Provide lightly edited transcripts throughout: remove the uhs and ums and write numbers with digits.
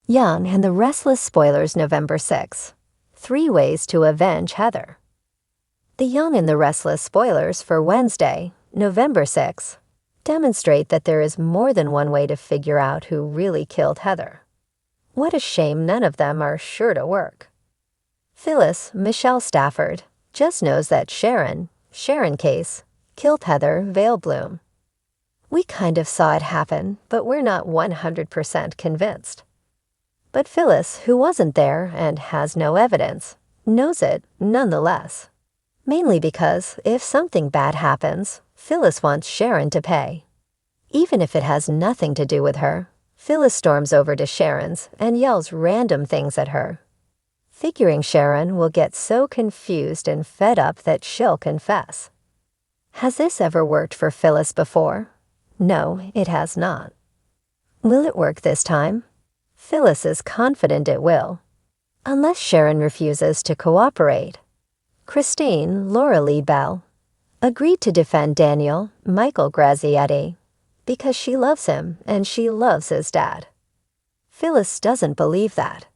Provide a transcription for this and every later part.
Young and the Restless spoilers November 6. 3 ways to avenge Heather. The Young and the Restless spoilers for Wednesday, November 6, demonstrate that there is more than one way to figure out who really killed Heather. What a shame none of them are sure to work. Phyllis, Michelle Stafford, just knows that Sharon Case, killed Heather Veilbloom. We kind of saw it happen, but we're not 100% convinced. But Phyllis, who wasn't there and has no evidence, knows it nonetheless. Mainly because if something bad happens, Phyllis wants Sharon to pay. Even if it has nothing to do with her, Phyllis storms over to Sharon's and yells random things at her, figuring Sharon will get so confused and fed up that she'll confess. Has this ever worked for Phyllis before? No, it has not. Will it work this time? Phyllis is confident it will, unless Sharon refuses to cooperate. Christine, Laura Lee Bell, agreed to defend Daniel, Michael Grazietti, because she loves him and she loves his dad. Phyllis doesn't believe that.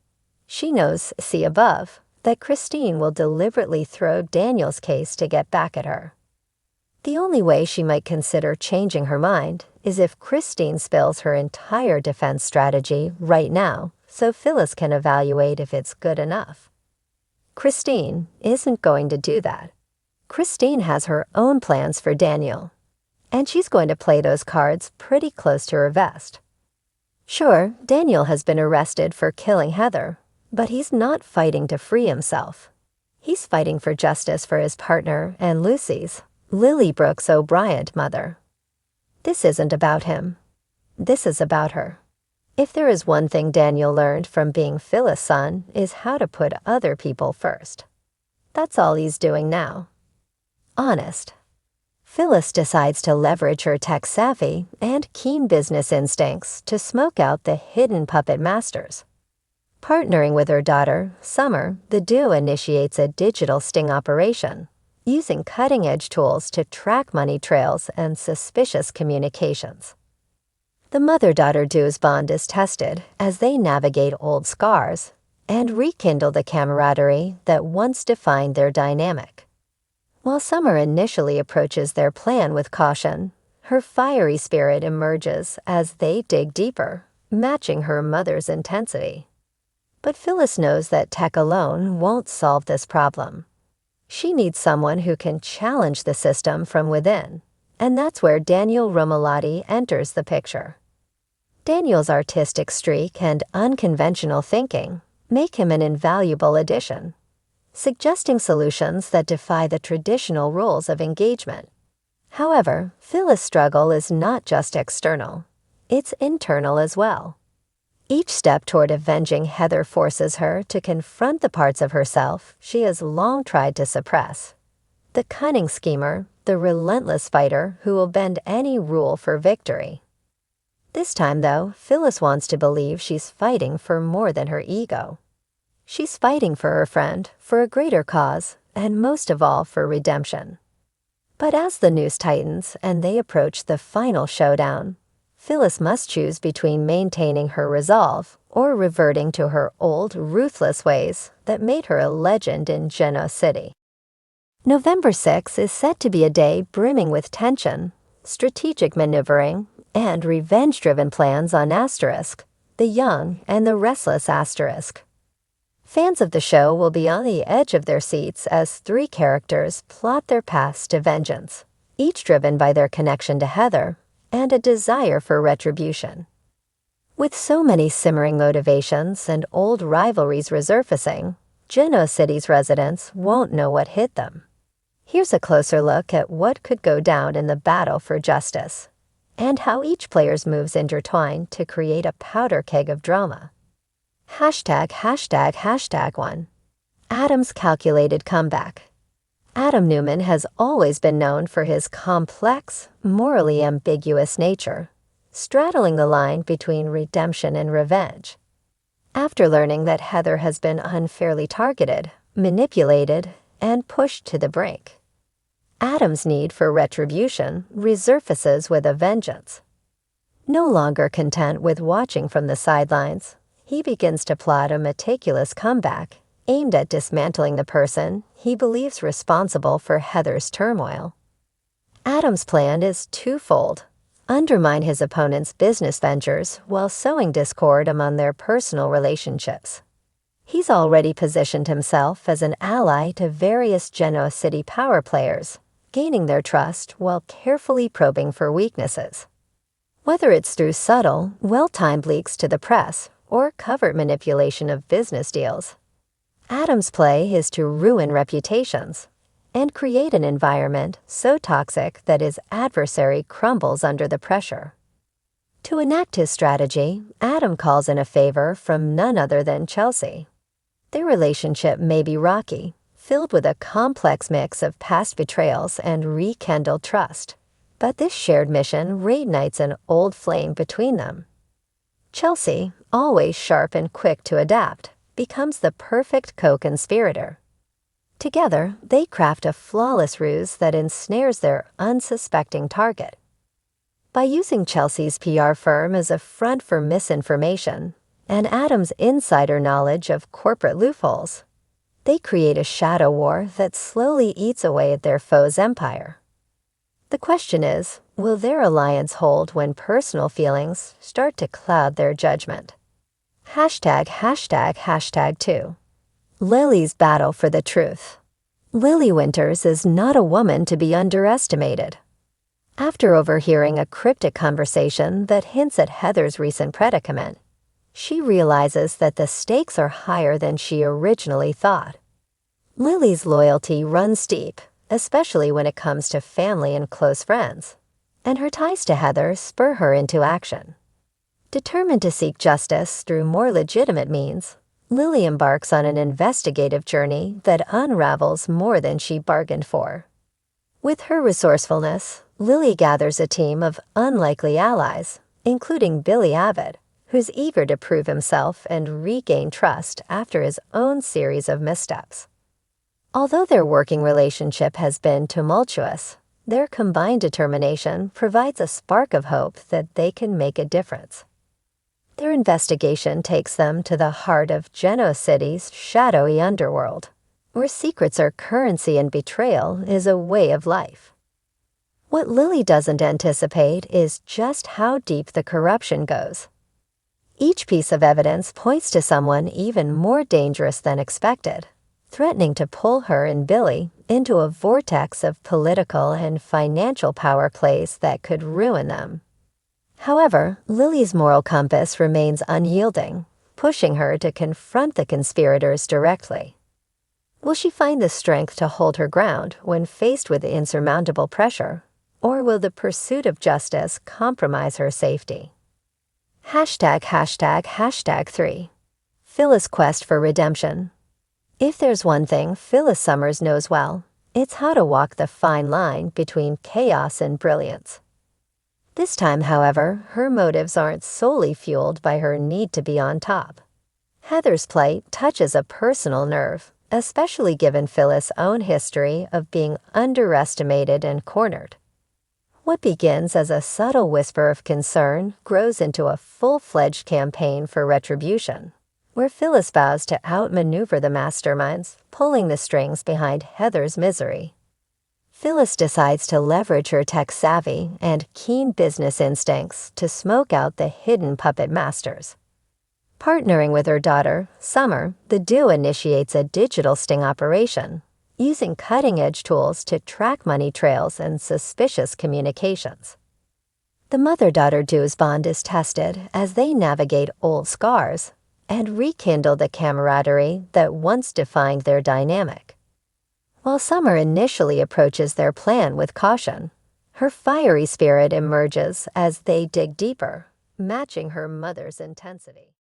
She knows, see above, that Christine will deliberately throw Daniel's case to get back at her. The only way she might consider changing her mind is if Christine spills her entire defense strategy right now so Phyllis can evaluate if it's good enough. Christine isn't going to do that. Christine has her own plans for Daniel, and she's going to play those cards pretty close to her vest. Sure, Daniel has been arrested for killing Heather, but he's not fighting to free himself. He's fighting for justice for his partner and Lucy's, Lily Brooks O'Brien, mother. This isn't about him. This is about her. If there is one thing Daniel learned from being Phyllis' son is how to put other people first. That's all he's doing now. Honest. Phyllis decides to leverage her tech-savvy and keen business instincts to smoke out the hidden puppet masters. Partnering with her daughter, Summer, the duo initiates a digital sting operation, using cutting-edge tools to track money trails and suspicious communications. The mother-daughter duo's bond is tested as they navigate old scars and rekindle the camaraderie that once defined their dynamic. While Summer initially approaches their plan with caution, her fiery spirit emerges as they dig deeper, matching her mother's intensity. But Phyllis knows that tech alone won't solve this problem. She needs someone who can challenge the system from within, and that's where Daniel Romalotti enters the picture. Daniel's artistic streak and unconventional thinking make him an invaluable addition, suggesting solutions that defy the traditional rules of engagement. However, Phyllis' struggle is not just external, it's internal as well. Each step toward avenging Heather forces her to confront the parts of herself she has long tried to suppress. The cunning schemer, the relentless fighter who will bend any rule for victory. This time, though, Phyllis wants to believe she's fighting for more than her ego. She's fighting for her friend, for a greater cause, and most of all for redemption. But as the noose tightens and they approach the final showdown, Phyllis must choose between maintaining her resolve or reverting to her old, ruthless ways that made her a legend in Genoa City. November 6 is set to be a day brimming with tension, strategic maneuvering, and revenge-driven plans on Asterisk, the Young and the Restless Asterisk. Fans of the show will be on the edge of their seats as 3 characters plot their paths to vengeance, each driven by their connection to Heather and a desire for retribution. With so many simmering motivations and old rivalries resurfacing, Genoa City's residents won't know what hit them. Here's a closer look at what could go down in the battle for justice, and how each player's moves intertwine to create a powder keg of drama. #1. Adam's calculated comeback. Adam Newman has always been known for his complex, morally ambiguous nature, straddling the line between redemption and revenge. After learning that Heather has been unfairly targeted, manipulated, and pushed to the brink, Adam's need for retribution resurfaces with a vengeance. No longer content with watching from the sidelines, He begins to plot a meticulous comeback aimed at dismantling the person he believes responsible for Heather's turmoil. Adam's plan is twofold: undermine his opponent's business ventures while sowing discord among their personal relationships. He's already positioned himself as an ally to various Genoa City power players, gaining their trust while carefully probing for weaknesses. Whether it's through subtle, well-timed leaks to the press or covert manipulation of business deals, Adam's play is to ruin reputations and create an environment so toxic that his adversary crumbles under the pressure. To enact his strategy, Adam calls in a favor from none other than Chelsea. Their relationship may be rocky, filled with a complex mix of past betrayals and rekindled trust, but this shared mission reignites an old flame between them. Chelsea, always sharp and quick to adapt, becomes the perfect co-conspirator. Together, they craft a flawless ruse that ensnares their unsuspecting target. By using Chelsea's PR firm as a front for misinformation and Adam's insider knowledge of corporate loopholes, they create a shadow war that slowly eats away at their foe's empire. The question is, will their alliance hold when personal feelings start to cloud their judgment? #2. Lily's battle for the truth. Lily Winters is not a woman to be underestimated. After overhearing a cryptic conversation that hints at Heather's recent predicament, she realizes that the stakes are higher than she originally thought. Lily's loyalty runs deep, especially when it comes to family and close friends, and her ties to Heather spur her into action. Determined to seek justice through more legitimate means, Lily embarks on an investigative journey that unravels more than she bargained for. With her resourcefulness, Lily gathers a team of unlikely allies, including Billy Abbott, who's eager to prove himself and regain trust after his own series of missteps. Although their working relationship has been tumultuous, their combined determination provides a spark of hope that they can make a difference. Their investigation takes them to the heart of Genoa City's shadowy underworld, where secrets are currency and betrayal is a way of life. What Lily doesn't anticipate is just how deep the corruption goes. Each piece of evidence points to someone even more dangerous than expected, threatening to pull her and Billy into a vortex of political and financial power plays that could ruin them. However, Lily's moral compass remains unyielding, pushing her to confront the conspirators directly. Will she find the strength to hold her ground when faced with insurmountable pressure, or will the pursuit of justice compromise her safety? #3. Phyllis' quest for redemption. If there's one thing Phyllis Summers knows well, it's how to walk the fine line between chaos and brilliance. This time, however, her motives aren't solely fueled by her need to be on top. Heather's plight touches a personal nerve, especially given Phyllis' own history of being underestimated and cornered. What begins as a subtle whisper of concern grows into a full-fledged campaign for retribution, where Phyllis vows to outmaneuver the masterminds, pulling the strings behind Heather's misery. Phyllis decides to leverage her tech savvy and keen business instincts to smoke out the hidden puppet masters. Partnering with her daughter, Summer, the duo initiates a digital sting operation, using cutting-edge tools to track money trails and suspicious communications. The mother-daughter duo's bond is tested as they navigate old scars and rekindle the camaraderie that once defined their dynamic. While Summer initially approaches their plan with caution, her fiery spirit emerges as they dig deeper, matching her mother's intensity.